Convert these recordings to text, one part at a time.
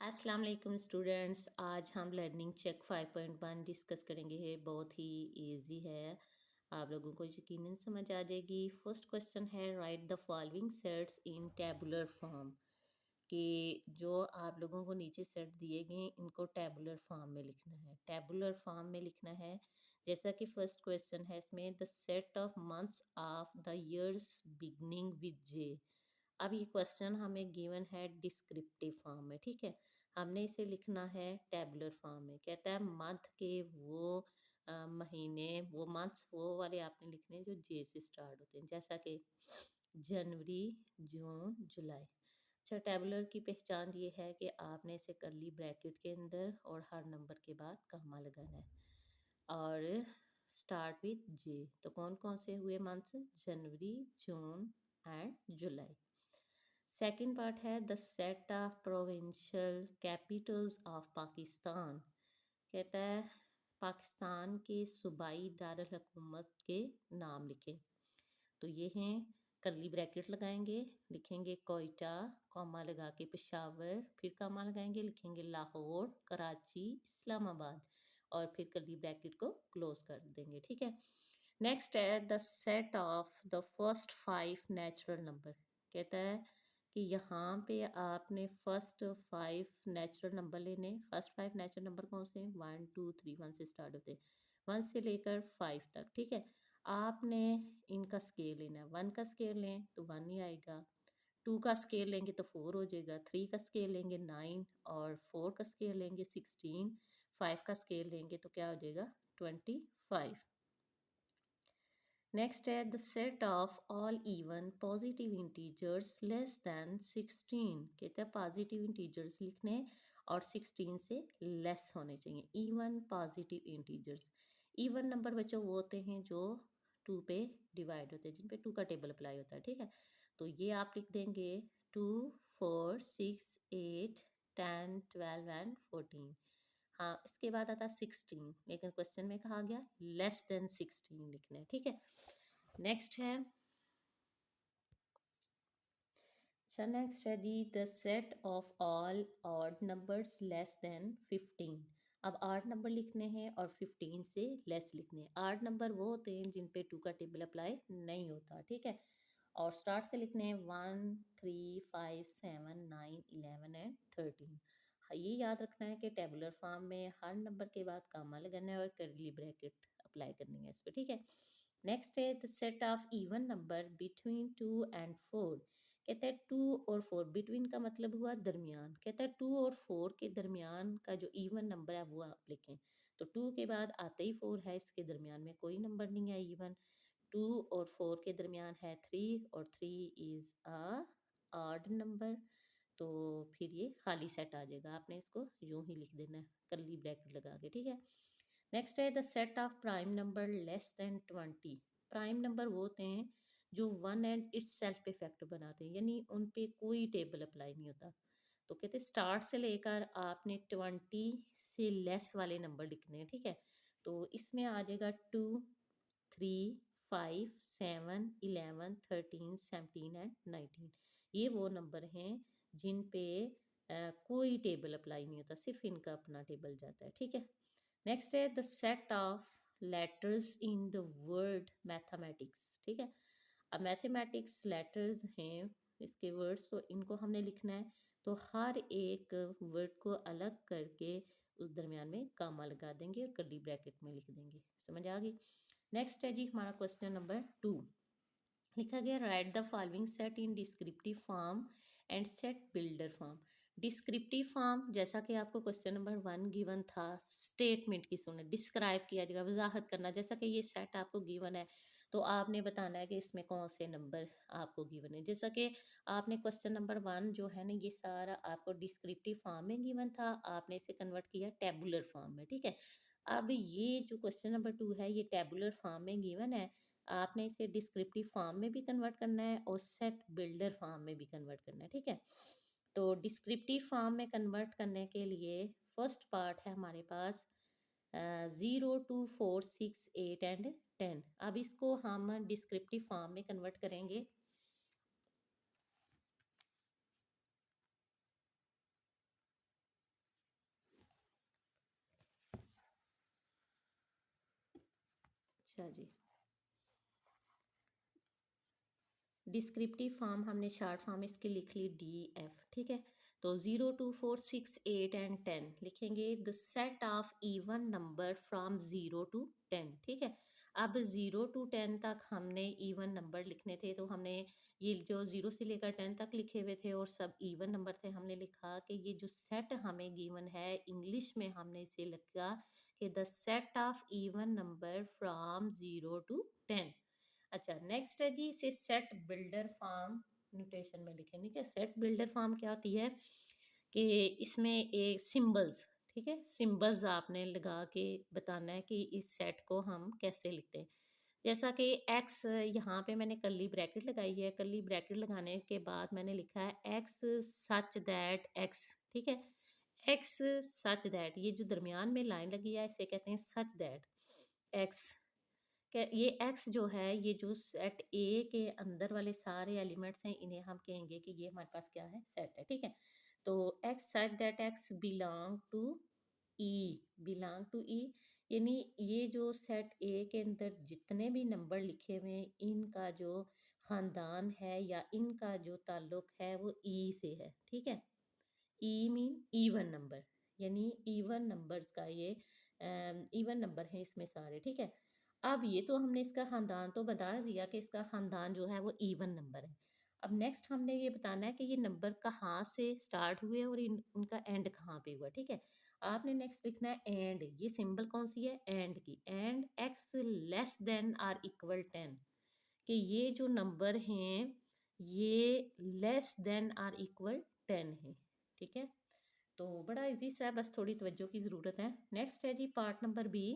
अस्सलाम वालेकुम स्टूडेंट्स। आज हम लर्निंग चेक 5.1 डिस्कस करेंगे। है बहुत ही इजी है, आप लोगों को यकीनन समझ आ जाएगी। फर्स्ट क्वेश्चन है right the following sets in tabular form. कि जो आप लोगों को नीचे सेट दिए गए हैं, इनको टेबुलर फॉर्म में लिखना है। टेबुलर फॉर्म में लिखना है जैसा कि फर्स्ट क्वेश्चन है इसमें the set of months of the years beginning with J. अब ये क्वेश्चन हमें गिवन है डिस्क्रिप्टिव फॉर्म में, ठीक है। हमने इसे लिखना है टेबुलर फॉर्म में। कहता है मंथ के वो महीने, वो मंथ्स वो वाले आपने लिखने हैं जो जे से स्टार्ट होते हैं, जैसा कि जनवरी, जून, जुलाई। अच्छा, टेबुलर की पहचान ये है कि आपने इसे करली ब्रैकेट के अंदर और हर नंबर के बाद कॉमा लगाना है और स्टार्ट विद जे। तो कौन कौन से हुए months? January, June and July. Second part है the set of provincial capitals of Pakistan. कहता है पाकिस्तान के सूबाई दारुल हुकूमत के नाम लिखें। तो ये हैं, करली ब्रैकेट लगाएंगे, लिखेंगे कोयटा, कॉमा लगा के पेशावर, फिर कॉमा लगाएंगे, लिखेंगे लाहौर, कराची, इस्लामाबाद और फिर करली ब्रैकेट को क्लोज कर देंगे, ठीक है। नेक्स्ट है the set of the first 5 natural number. कहता है कि यहाँ पे आपने फर्स्ट 5 नेचुरल नंबर लेने। फर्स्ट 5 नेचुरल नंबर कौन से हैं? 1 2 3, 1 से स्टार्ट होते हैं, 1 से लेकर 5 तक, ठीक है। आपने इनका स्केल लेना है। 1 का स्केल लें तो 1 ही आएगा, 2 का स्केल लेंगे तो 4 हो जाएगा, 3 का स्केल लेंगे 9 और 4 का स्केल लेंगे 16, 5 का स्केल लेंगे तो क्या हो जाएगा 25। नेक्स्ट है the set of all even positive integers less than 16। कहते हैं पॉजिटिव इंटीजर्स लिखने और 16 से लेस होने चाहिए। Even positive integers, even number बच्चों वो होते हैं जो 2 पे डिवाइड होते हैं, जिन पे 2 का टेबल अप्लाई होता है, ठीक है। तो ये आप लिख देंगे 2 4 6 8 10 12 एंड 14। हाँ, इसके बाद आता है 16, लेकिन क्वेश्चन में कहा गया लेस देन 16 लिखना है, ठीक है। नेक्स्ट है, अच्छा नेक्स्ट है the set of all odd numbers less than 15। अब आठ नंबर लिखने हैं और 15 से लेस लिखने हैं। आठ नंबर वो होते हैं जिन पे 2 का टेबल अप्लाई नहीं होता, ठीक है। और स्टार्ट से लिखने हैं 1 3 5 7 9 11 एंड 13। हाँ, ये याद रखना है कि टेबुलर फॉर्म में हर नंबर के बाद कॉमा लगाना है और करली ब्रैकेट अप्लाई करनी है इस पर, ठीक है। नेक्स्ट है the set of even number between 2 and 4। कहता है 2 और 4, बिटवीन का मतलब हुआ दरमियान। कहता है 2 और 4 के दरमियान का जो इवन नंबर है वो आप लिखें। तो 2 के बाद आते ही 4 है, इसके दरमियान में कोई नंबर नहीं है इवन। 2 और 4 के दरमियान है 3 और 3 इज अ ऑड नंबर। तो फिर ये खाली सेट आ जाएगा, आपने इसको यूं ही लिख देना है करली ब्रैकेट लगा के, ठीक है। नेक्स्ट है the set of prime number less then 20। Prime number वो होते हैं जो 1 एंड इट्स सेल्फ पे फैक्टर बनाते हैं, यानी उन पे कोई टेबल अप्लाई नहीं होता। तो कहते हैं स्टार्ट से लेकर आपने 20 से लेस वाले नंबर लिखने हैं, ठीक है। तो इसमें आ जाएगा 2 3 5 7 11 13 17 एंड 19। ये वो नंबर हैं जिन पे कोई टेबल अप्लाई नहीं होता, सिर्फ इनका अपना टेबल जाता है, ठीक है। नेक्स्ट है the set of letters in the word mathematics, ठीक है। अब मैथमेटिक्स लेटर्स हैं इसके वर्ड्स, तो इनको हमने लिखना है। तो हर एक वर्ड को अलग करके उस दरमियान में कामा लगा देंगे और कर्ली ब्रैकेट में लिख देंगे। समझ आ गई? नेक्स्ट है जी हमारा क्वेश्चन नंबर 2। लिखा गया right the following set in descriptive form and set builder form. Descriptive form जैसा कि आपको क्वेश्चन नंबर 1 गिवन था, स्टेटमेंट की सुने डिस्क्राइब किया जाएगा, वजाहत करना। जैसा कि ये सेट आपको गिवन है तो आपने बताना है कि इसमें कौन से नंबर आपको गिवन है। जैसा कि आपने क्वेश्चन नंबर 1 जो है ना, ये सारा आपको डिस्क्रिप्टिव फॉर्म में गिवन था, आपने इसे कन्वर्ट किया टेबुलर फॉर्म में, ठीक है। अब ये जो क्वेश्चन नंबर 2 है ये टेबुलर फॉर्म में गिवन है, आपने इसे डिस्क्रिप्टिव फॉर्म में भी कन्वर्ट करना है और सेट बिल्डर फॉर्म में भी कन्वर्ट करना है, ठीक है। तो डिस्क्रिप्टिव फॉर्म में कन्वर्ट करने के लिए फर्स्ट पार्ट है हमारे पास 0 2 4 6 8 एंड 10। अब इसको हम डिस्क्रिप्टिव फॉर्म में कन्वर्ट करेंगे। अच्छा जी, डिस्क्रिप्टिव फॉर्म हमने शॉर्ट फॉर्म इसकी लिख ली DF, ठीक है। तो 0 2 4 6 8 एंड 10 लिखेंगे the set of even number from 0 to 10, ठीक है। अब 0 to 10 तक हमने इवन नंबर लिखने थे, तो हमने ये जो 0 से लेकर 10 तक लिखे हुए थे और सब इवन नंबर थे, हमने लिखा कि ये जो सेट हमें गिवन है इंग्लिश में हमने इसे लिखा कि the set of even number from 0 to 10। अच्छा, नेक्स्ट है जी, इसे सेट बिल्डर फॉर्म नोटेशन में लिखें, ठीक है। सेट बिल्डर फॉर्म क्या होती है कि इसमें एक सिंबल्स, ठीक है, सिंबल्स आपने लगा के बताना है कि इस सेट को हम कैसे लिखते हैं। जैसा कि एक्स, यहाँ पे मैंने कर्ली ब्रैकेट लगाई है, कर्ली ब्रैकेट लगाने के बाद मैंने लिखा है एक्स सच दैट एक्स, ठीक है। एक्स सच दैट, ये जो दरमियान में लाइन लगी है इसे कहते हैं सच दैट एक्स। ये एक्स जो है, ये जो सेट ए के अंदर वाले सारे एलिमेंट्स हैं इन्हें हम कहेंगे कि ये हमारे पास क्या है, सेट है, ठीक है। तो x such that x belong to E, belong to E, यानी ये जो सेट ए के अंदर जितने भी नंबर लिखे हुए हैं इनका जो खानदान है या इनका जो ताल्लुक है वो ई से है, ठीक है। ई मीन इवन नंबर, यानी इवन नंबर्स का ये इवन नंबर है इसमें सारे, ठीक है। अब ये तो हमने इसका खानदान तो बता दिया कि इसका खानदान जो है वो इवन नंबर है। अब नेक्स्ट हमने ये बताना है कि ये नंबर कहाँ से स्टार्ट हुए और उनका एंड कहाँ पे हुआ, ठीक है। आपने नेक्स्ट लिखना है एंड, ये सिंबल कौन सी है, एंड की, and x less than or equal 10, कि ये जो नंबर हैं ये लेस देन आर इक्वल 10 है, ठीक है। तो बड़ा इजी सा है, बस थोड़ी तवज्जो की ज़रूरत है। नेक्स्ट है जी पार्ट नंबर बी,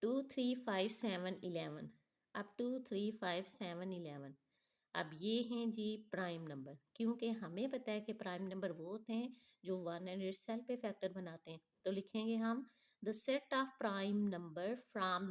2 3 5 7 11, अब 2 3 5 7 11, अब ये हैं जी प्राइम नंबर, क्योंकि हमें पता है कि प्राइम नंबर वो होते हैं जो 1 एंड सेल पे फैक्टर बनाते हैं। तो लिखेंगे हम the set of prime number from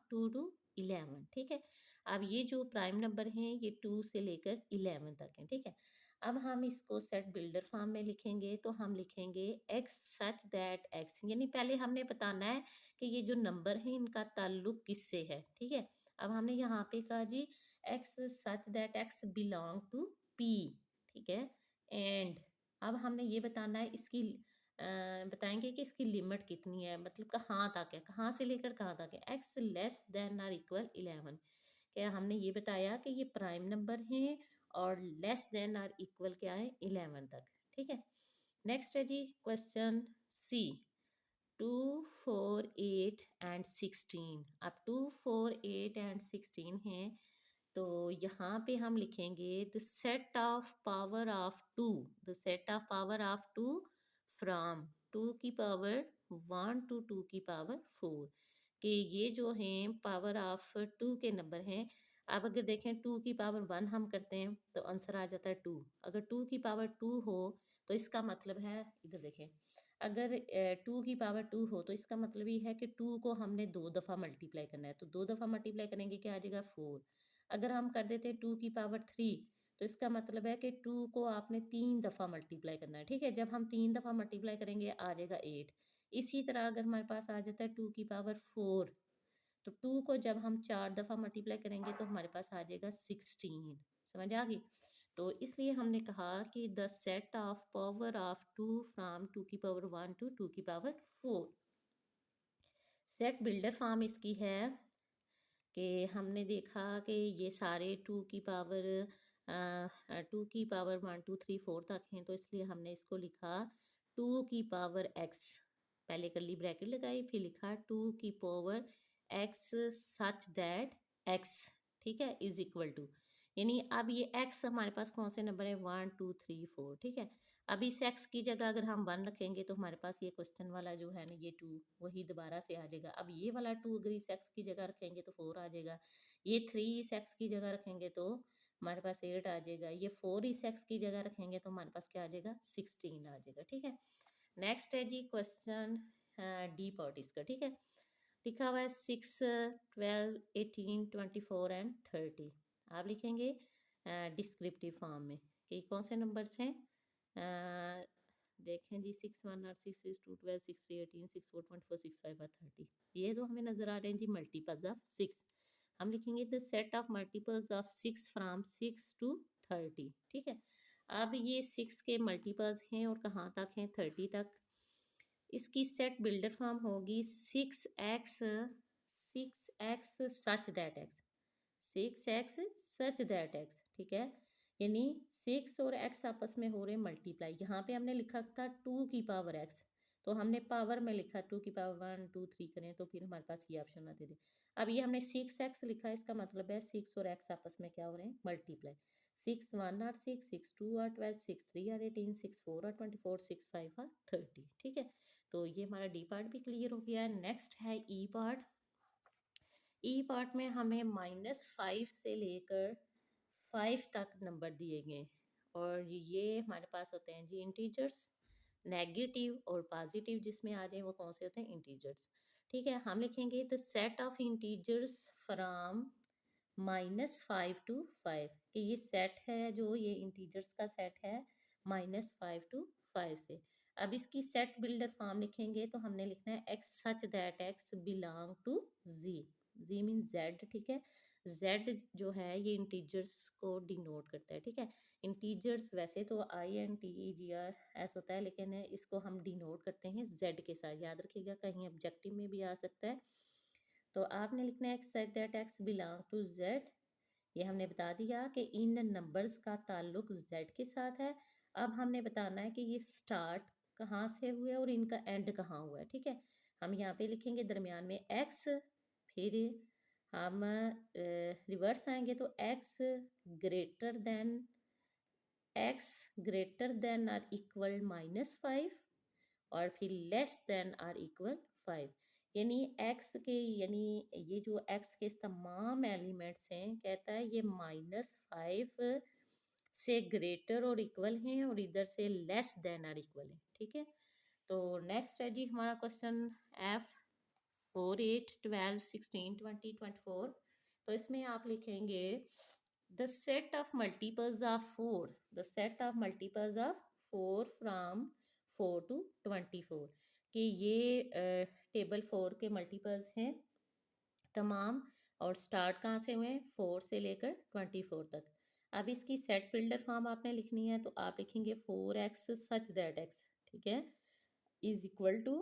2 to 11, ठीक है। अब ये जो प्राइम नंबर हैं ये 2 से लेकर 11 तक हैं, ठीक है। अब हम इसको सेट बिल्डर फॉर्म में लिखेंगे, तो हम लिखेंगे एक्स सच दैट एक्स, यानी पहले हमने बताना है कि ये जो नंबर हैं इनका ताल्लुक किससे है, ठीक है। अब हमने यहाँ पे कहा जी x such that x belong to P, ठीक है। एंड अब हमने ये बताना है इसकी बताएंगे कि इसकी लिमिट कितनी है, मतलब कहाँ तक है, कहाँ से लेकर कहाँ तक है, x less than or equal 11। क्या हमने ये बताया कि ये प्राइम नंबर हैं और लेस देन आर इक्वल क्या है, 11 तक, ठीक है। नेक्स्ट है जी क्वेश्चन सी, 2 4 8 एंड 16, अब 2 4 8 एंड 16 हैं, तो यहाँ पे हम लिखेंगे the set of power of two, the set of power of two from 2 की पावर 1 to 2 की पावर 4, कि ये जो हैं पावर ऑफ 2 के नंबर हैं। अब अगर देखें 2 की पावर 1 हम करते हैं तो आंसर आ जाता है 2, अगर 2 की पावर 2 हो तो इसका मतलब है, इधर देखें, अगर 2 की पावर 2 हो तो इसका मतलब ये है कि 2 को हमने 2 दफ़ा मल्टीप्लाई करना है, तो 2 दफ़ा मल्टीप्लाई करेंगे क्या आ जाएगा, 4। अगर हम कर देते हैं 2 की पावर 3 तो इसका मतलब है कि 2 को आपने 3 दफ़ा मल्टीप्लाई करना है, ठीक है। जब हम 3 दफ़ा मल्टीप्लाई करेंगे आ जाएगा 8। इसी तरह अगर हमारे पास आ जाता है 2 की पावर 4, तो 2 को जब हम 4 दफ़ा मल्टीप्लाई करेंगे तो हमारे पास आ जाएगा 16। समझ आ गई। तो इसलिए हमने कहा कि the set of power of 2 from 2 की पावर 1 to 2 की पावर 4। सेट बिल्डर फॉर्म इसकी है कि हमने देखा कि ये सारे 2 की पावर 1 2 3 4 तक हैं, तो इसलिए हमने इसको लिखा 2 की पावर x, पहले कर्ली ब्रैकेट लगाई फिर लिखा 2 की power x such that x, ठीक है, इज इक्वल टू, यानी अब ये x हमारे पास कौन से नंबर है, 1 2 3 4, ठीक है। अब इस x की जगह अगर हम 1 रखेंगे तो हमारे पास ये क्वेश्चन वाला जो है ना ये 2 वही दोबारा से आ जाएगा। अब ये वाला 2 अगर इस x की जगह रखेंगे तो 4 आ जाएगा, ये 3 इस x की जगह रखेंगे तो हमारे पास 8 आ जाएगा, ये 4 इस x की जगह रखेंगे तो हमारे पास क्या आ जाएगा, 16 आ जाएगा, ठीक है। नेक्स्ट है जी क्वेश्चन डी पार्ट इसका, ठीक है। लिखा हुआ है 6 12 18 24 एंड 30, आप लिखेंगे डिस्क्रिप्टिव फॉर्म में कि कौन से नंबर्स हैं। देखें जी 6 1 और 6 6 2 12 6 3 18 6 4 24 6 5 और 30, ये तो हमें नज़र आ रहे हैं जी मल्टीपल्स ऑफ 6। हम लिखेंगे the set of multiples of 6 from 6 to 30, ठीक है। अब ये 6 के मल्टीपल्स हैं और कहाँ तक हैं, 30 तक। इसकी सेट बिल्डर फॉर्म होगी 6x, 6x such that x, 6x such that x, ठीक है। यानी 6 और x आपस में हो रहे मल्टीप्लाई। यहाँ पे हमने लिखा था 2 की पावर x, तो हमने पावर में लिखा 2 की पावर 1 2 3 करें तो फिर हमारे पास ये ऑप्शन आते थे। अब ये हमने 6x लिखा है, इसका मतलब है 6 और x आपस में क्या हो रहे हैं, मल्टीप्लाई। 6 1 और 6 6 2 और 12 6 3 और 18 6 4 और 24 6 5 और 30, ठीक है। तो ये हमारा डी पार्ट भी क्लियर हो गया है। नेक्स्ट है ई पार्ट। ई पार्ट में हमें -5 से लेकर 5 तक नंबर दिए गए और ये हमारे पास होते हैं जी इंटीजर्स, नेगेटिव और पॉजिटिव जिसमें आ जाए वो कौन से होते हैं, इंटीजर्स, ठीक है। हम लिखेंगे the set of integers from -5 to 5, कि ये सेट है जो ये इंटीजर्स का सेट है -5 to 5 से। अब इसकी सेट बिल्डर फॉर्म लिखेंगे तो हमने लिखना है x such that x belong to z, z mean z, ठीक है। z जो है ये इंटीजर्स को डिनोट करता है, ठीक है। इंटीजर्स वैसे तो INTEGRS होता है, लेकिन इसको हम डिनोट करते हैं z के साथ, याद रखिएगा कहीं ऑब्जेक्टिव में भी आ सकता है। तो आपने लिखना है x such that x belong to Z. ये हमने बता दिया कि इन नंबर्स का ताल्लुक जेड के साथ है। अब हमने बताना है कि ये स्टार्ट कहाँ से हुए और इनका एंड कहाँ हुआ है, ठीक है। हम यहाँ पे लिखेंगे दरमियान में एक्स, फिर हम रिवर्स आएंगे तो x greater than or equal -5 और फिर लेस देन आर इक्वल 5। यानी एक्स के, यानी ये जो एक्स के तमाम एलिमेंट्स हैं, कहता है ये -5 से ग्रेटर और इक्वल हैं और इधर से लेस देन आर इक्वल है, ठीक है। तो नेक्स्ट है जी हमारा क्वेश्चन F 4 8 12 16 20 24। तो इसमें आप लिखेंगे the set of multiples of 4, the set of multiples of 4 from 4 to 24, कि ये टेबल 4 के मल्टीपल्स हैं तमाम और स्टार्ट कहाँ से हुए हैं, 4 से लेकर 24 तक। अब इसकी सेट बिल्डर फॉर्म आपने लिखनी है तो आप लिखेंगे 4x सच दैट x, ठीक है, इज इक्वल टू,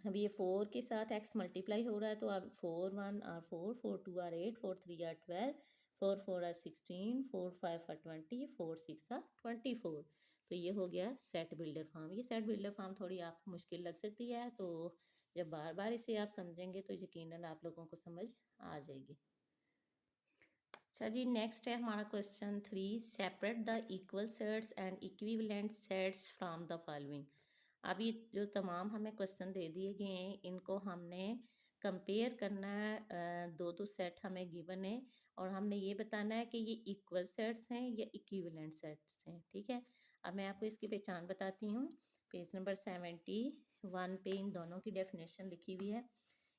अब ये 4 के साथ x मल्टीप्लाई हो रहा है तो अब 4 1 are 4 4 2 are 8 4 3 are 12 4 4 are 16 4 5 are 20 4 6 are 24। तो ये हो गया सेट बिल्डर फॉर्म। ये सेट बिल्डर फॉर्म थोड़ी आपको मुश्किल लग सकती है, तो जब बार बार इसे आप समझेंगे तो यकीनन आप लोगों को समझ आ जाएगी। अच्छा जी, नेक्स्ट है हमारा question 3, separate the equal sets and equivalent sets from the following. अभी जो तमाम हमें क्वेश्चन दे दिए गए हैं इनको हमने कंपेयर करना है, दो दो सेट हमें गिवन है और हमने ये बताना है कि ये इक्वल सेट्स हैं या इक्विवेलेंट सेट्स हैं, ठीक है। अब मैं आपको इसकी पहचान बताती हूँ। पेज नंबर 71 पे इन दोनों की डेफिनेशन लिखी हुई है।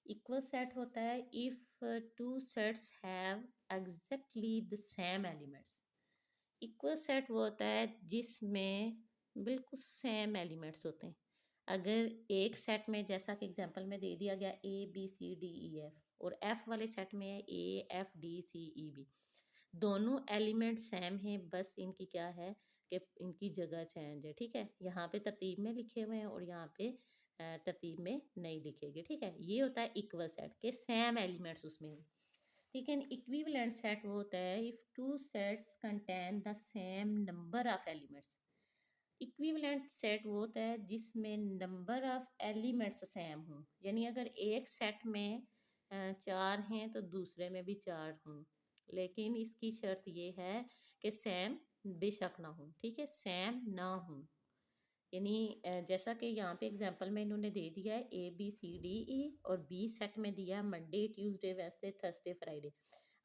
इक्वल सेट होता है if two sets have exactly the same elements. Equal set वो होता है जिसमें बिल्कुल सेम एलिमेंट्स होते हैं। अगर एक सेट में, जैसा कि एग्जांपल में दे दिया गया ABCDEF और F वाले सेट में है AFDCEB, दोनों एलिमेंट सेम हैं, बस इनकी क्या है कि इनकी जगह चेंज है, ठीक है। यहाँ पे तरतीब में लिखे हुए हैं और यहाँ पे तरतीब में नहीं लिखेंगे, ठीक है। ये होता है इक्वल सेट के सेम एलिमेंट्स उसमें हैं। ठीक है। इक्विवेलेंट सेट वो होता है if two sets contain the same number of elements. Equivalent set वो होता है जिसमें नंबर ऑफ एलिमेंट्स सेम हों, यानी अगर एक सेट में 4 हैं तो दूसरे में भी 4 हों, लेकिन इसकी शर्त ये है कि सेम बेशक ना हो, ठीक है, सेम ना हो। यानी जैसा कि यहाँ पे एग्जांपल में इन्होंने दे दिया है ABCDE और बी सेट में दिया Monday Tuesday Wednesday Thursday Friday.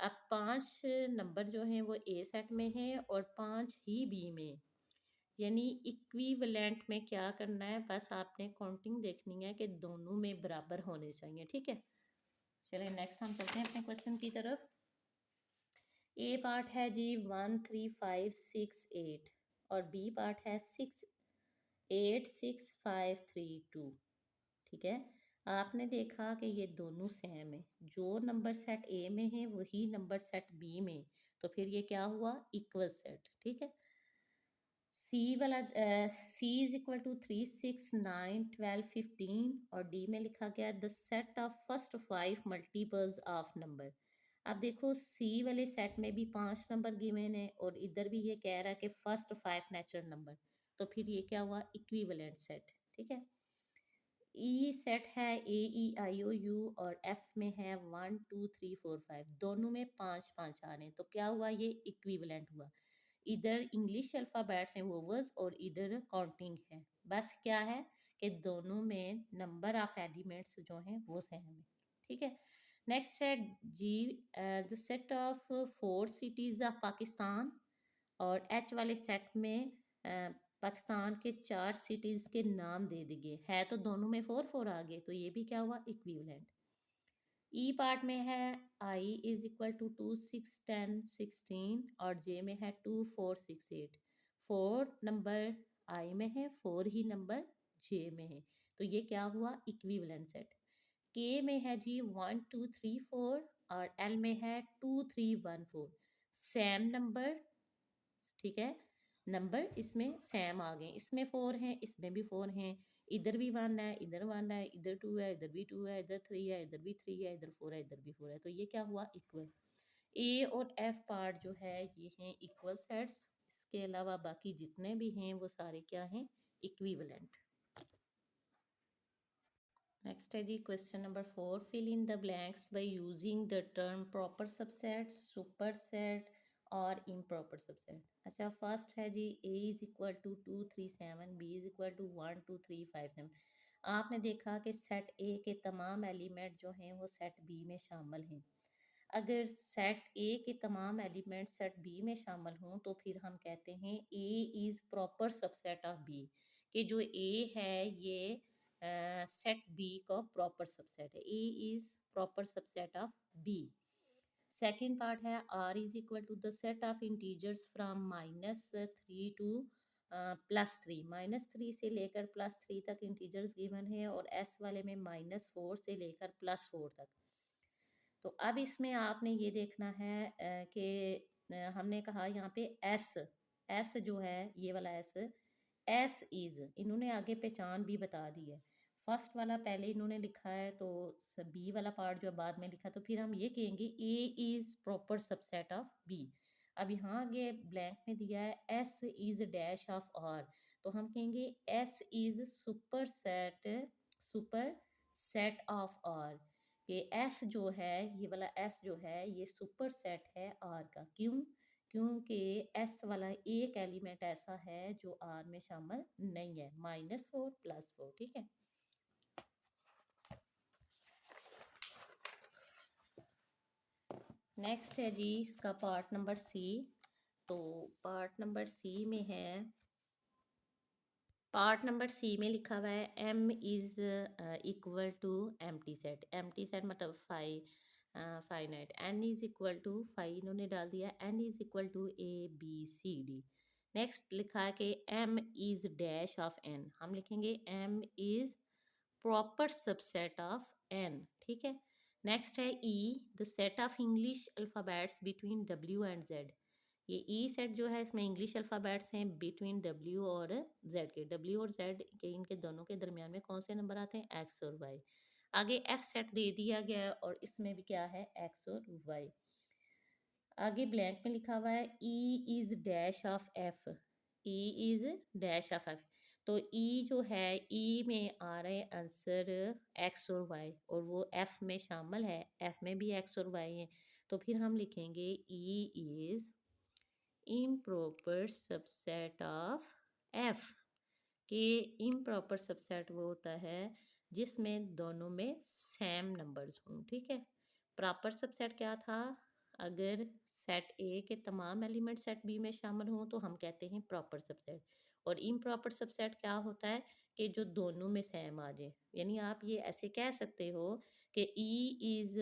अब 5 नंबर जो हैं वो ए सेट में हैं और 5 ही बी में। यानी इक्विवेलेंट में क्या करना है, बस आपने काउंटिंग देखनी है कि दोनों में बराबर होने चाहिए, ठीक है। चलिए नेक्स्ट हम चलते हैं अपने क्वेश्चन की तरफ। ए पार्ट है जी 1 3 5 6 8 और बी पार्ट है 6 86532। ठीक है, आपने देखा कि ये दोनों सेम है, जो नंबर सेट ए में है वही नंबर सेट बी में, तो फिर ये क्या हुआ, इक्वल सेट। ठीक है, सी वाला, सी इज इक्वल टू 3 6 9 12 15, और डी में लिखा गया the set of first 5 multiples of number. अब देखो सी वाले सेट में भी 5 नंबर गिवन है और इधर भी ये कह रहा है कि फर्स्ट 5 नेचुरल नंबर, तो फिर ये क्या हुआ, इक्विवेलेंट सेट। ठीक है, ई सेट है ए ई आई ओ यू, और एफ में है 1 2 3 4 5, दोनों में 5 5 आ रहे हैं, तो क्या हुआ, ये इक्विवेलेंट हुआ। इधर इंग्लिश अल्फ़ाबेट्स हैं वोवल्स, और इधर काउंटिंग है। बस क्या है कि दोनों में नंबर ऑफ एलिमेंट्स जो हैं वो सेम है। ठीक है, नेक्स्ट है जी, the set of 4 cities of Pakistan, और एच वाले सेट में पाकिस्तान के 4 सिटीज़ के नाम दे दिए है, तो दोनों में 4 4 आ गए, तो ये भी क्या हुआ, इक्विवेलेंट। ई पार्ट में है आई इज इक्वल टू 2 6 10 16, और जे में है 2 4 6 8। 4 नंबर आई में है, 4 ही नंबर जे में है, तो ये क्या हुआ, इक्विवेलेंट सेट। के में है जी 1 2 3 4, और एल में है 2 3 1 4, सेम नंबर। ठीक है, नंबर इसमें सेम आ गए, इसमें 4 हैं, इसमें भी 4 हैं, इधर भी 1 है, इधर 1 है, इधर 2 है, इधर भी 2 है, इधर 3 है, इधर भी 3 है, इधर 4 है, इधर भी 4 है, तो ये क्या हुआ, इक्वल। ए और एफ पार्ट जो है ये हैं इक्वल सेट्स, इसके अलावा बाकी जितने भी हैं वो सारे क्या हैं, इक्विवेलेंट। नेक्स्ट है जी question number 4, fill in the blanks by using the term proper subset, superset और इम्प्रॉपर सबसेट। अच्छा, फर्स्ट है जी A is equal to 2 3 7, B is equal to 1 2 3 5 7। आपने देखा कि सेट ए के तमाम एलिमेंट जो हैं वो सेट बी में शामिल हैं। अगर सेट ए के तमाम एलिमेंट सेट बी में शामिल हों तो फिर हम कहते हैं A is proper subset of B, कि जो ए है ये सेट बी का प्रॉपर सबसेट है, A is proper subset of B. Second part है R is equal to the set of integers from -3 to +3, -3 से लेकर +3 तक इंटीजर्स गिवन है, और एस वाले में -4 से लेकर +4 तक। तो अब इसमें आपने ये देखना है कि हमने कहा यहाँ पे एस, एस जो है ये वाला एस, एस इज, इन्होंने आगे पहचान भी बता दी है। फर्स्ट वाला पहले इन्होंने लिखा है, तो बी वाला पार्ट जो बाद में लिखा, तो फिर हम ये कहेंगे A is proper subset of B. अब यहाँ ये ब्लैंक में दिया है S is dash of R, तो हम कहेंगे S is superset of R, कि एस जो है ये वाला एस जो है ये सुपर सेट है आर का। क्यों, क्योंकि एस वाला एक एलिमेंट ऐसा है जो आर में शामिल नहीं है, -4 +4। ठीक है, नेक्स्ट है जी इसका पार्ट नंबर सी। तो पार्ट नंबर सी में है, पार्ट नंबर सी में लिखा हुआ है M is equal to empty set, empty set मतलब finite, N is equal to five इन्होंने डाल दिया, N is equal to ABCD। Next लिखा है कि M is dash of N, हम लिखेंगे M is proper subset of N. ठीक है, नेक्स्ट है E, the set of English alphabets between W and Z। ये ई सेट जो है इसमें इंग्लिश अल्फ़ाबेट्स हैं बिटवीन W और Z के, W और Z के इनके दोनों के दरमियान में कौन से नंबर आते हैं, X और Y। आगे एफ सेट दे दिया गया है और इसमें भी क्या है, X और Y। आगे ब्लैंक में लिखा हुआ है E is dash of F, E is dash of F, तो ई जो है ई में आ रहे हैं आंसर एक्स और वाई, और वो एफ में शामिल है, एफ में भी एक्स और वाई है, तो फिर हम लिखेंगे ई is improper subset of F, कि इम्प्रॉपर सबसेट वो होता है जिसमें दोनों में सेम नंबर्स हों। ठीक है, प्रॉपर सबसेट क्या था, अगर सेट ए के तमाम एलिमेंट सेट बी में शामिल हों तो हम कहते हैं प्रॉपर सबसेट, और इम्प्रॉपर सबसेट क्या होता है कि जो दोनों में सेम आ जाए, यानी आप ये ऐसे कह सकते हो कि E is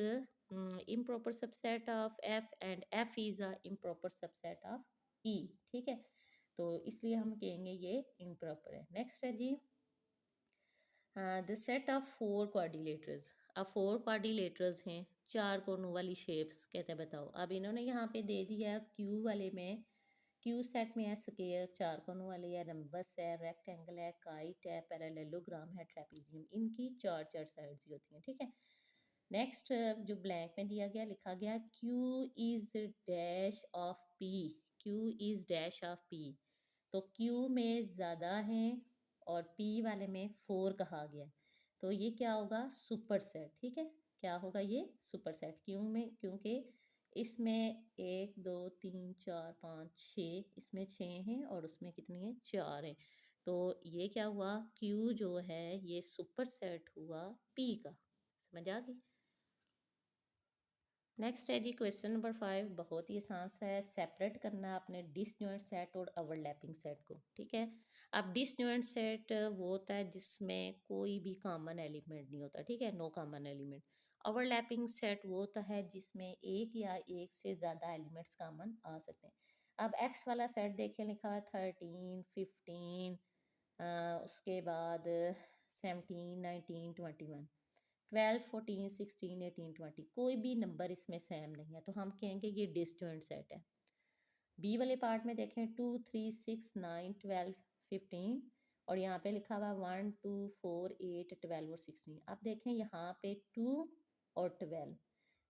improper subset of F and F is a improper subset of E. ठीक है, तो इसलिए हम कहेंगे ये इम्प्रॉपर है। नेक्स्ट है जी the set of four quadrilaterals. अब फोर क्वाड्रिलेटरल्स हैं, चार कोनों वाली शेप्स, कहते हैं बताओ। अब इन्होंने यहाँ पे दे दिया क्यू वाले में, क्यू सेट में है स्क्वायर, चार कोनों वाले है, रम्बस है, रेक्टेंगल है, काइट है, पैरेललोग्राम है, ट्रेपेजियम, इनकी चार चार साइड्स ही होती हैं, ठीक है। नेक्स्ट जो ब्लैंक में दिया गया, लिखा गया Q is dash of P, Q is dash of P. तो क्यू में ज़्यादा हैं और पी वाले में फोर कहा गया, तो ये क्या होगा, सुपर सेट, ठीक है। क्या होगा ये, सुपर सेट। क्यू में, क्योंकि इसमें एक दो तीन चार पाँच छः, इसमें छः हैं और उसमें कितनी है, चार हैं। तो ये क्या हुआ, क्यू जो है ये सुपर सेट हुआ पी का। समझ आ गई। नेक्स्ट है जी क्वेश्चन नंबर 5, बहुत ही आसान सा है। सेपरेट करना है आपने डिसजॉइंट सेट और ओवरलैपिंग सेट को, ठीक है। अब डिसजॉइंट सेट वो होता है जिसमें कोई भी कॉमन एलिमेंट नहीं होता, ठीक है, no common element. Overlapping set वो होता है जिसमें एक या एक से ज़्यादा एलिमेंट्स कॉमन आ सकते हैं। अब एक्स वाला सेट देखें, लिखा हुआ है 13 15, उसके बाद 17 19 21, 12 14 16 18 20, कोई भी नंबर इसमें सेम नहीं है, तो हम कहेंगे ये डिसजॉइंट सेट है। बी वाले पार्ट में देखें 2 3 6 9 12 15, और यहाँ पे लिखा हुआ 1 2 4 8 12 और 16। अब देखें यहाँ पे 2 और 12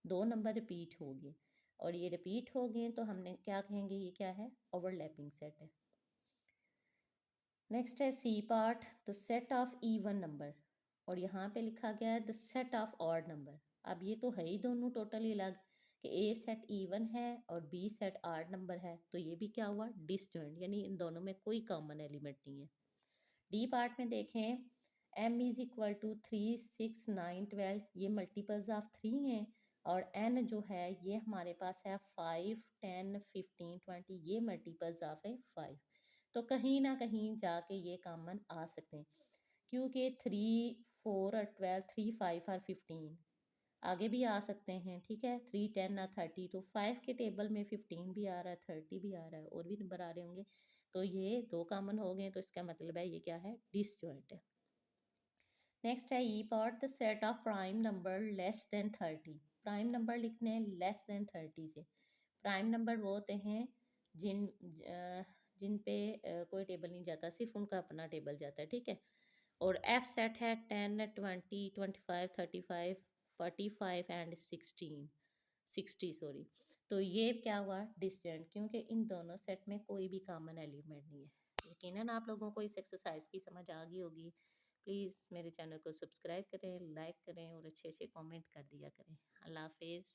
दो नंबर रिपीट हो गए, और ये रिपीट हो गए तो हमने क्या कहेंगे, ये क्या है, ओवरलैपिंग सेट है। नेक्स्ट है C part, the set of even number, और यहाँ पे लिखा गया है the set of odd number. अब ये तो है ही दोनों टोटली अलग, कि ए सेट इवन है और बी सेट ऑड नंबर है, तो ये भी क्या हुआ, डिसजॉइंट, यानी इन दोनों में कोई कॉमन एलिमेंट नहीं है। डी पार्ट में देखें, m इज इक्वल टू 3 6 9 12, ये मल्टीपल्स ऑफ 3 हैं, और n जो है ये हमारे पास है 5 10 15 20, ये मल्टीपल्स ऑफ है 5। तो कहीं ना कहीं जाके ये कॉमन आ सकते हैं, क्योंकि 3 4 और 12, 3 5 और 15 आगे भी आ सकते हैं, ठीक है, 3 10 और 30, तो 5 के टेबल में 15 भी आ रहा है, 30 भी आ रहा है, और भी नंबर आ रहे होंगे, तो ये दो कॉमन हो गए, तो इसका मतलब है ये क्या है, डिसजॉइंट है। नेक्स्ट है E part, the set of prime number less than 30। Prime number लिखने हैं लेस देन 30 से। प्राइम नंबर वो होते हैं जिन पे कोई टेबल नहीं जाता, सिर्फ उनका अपना टेबल जाता है, ठीक है। और एफ सेट है 10 20 25 35 45 एंड 16 60, सॉरी। तो ये क्या हुआ, डिसजॉइंट, क्योंकि इन दोनों सेट में कोई भी कॉमन एलिमेंट नहीं है। यकीनन आप लोगों को इस एक्सरसाइज की समझ आ गई होगी। प्लीज़ मेरे चैनल को सब्सक्राइब करें, लाइक करें और अच्छे अच्छे कमेंट कर दिया करें। अल्लाह हाफिज़।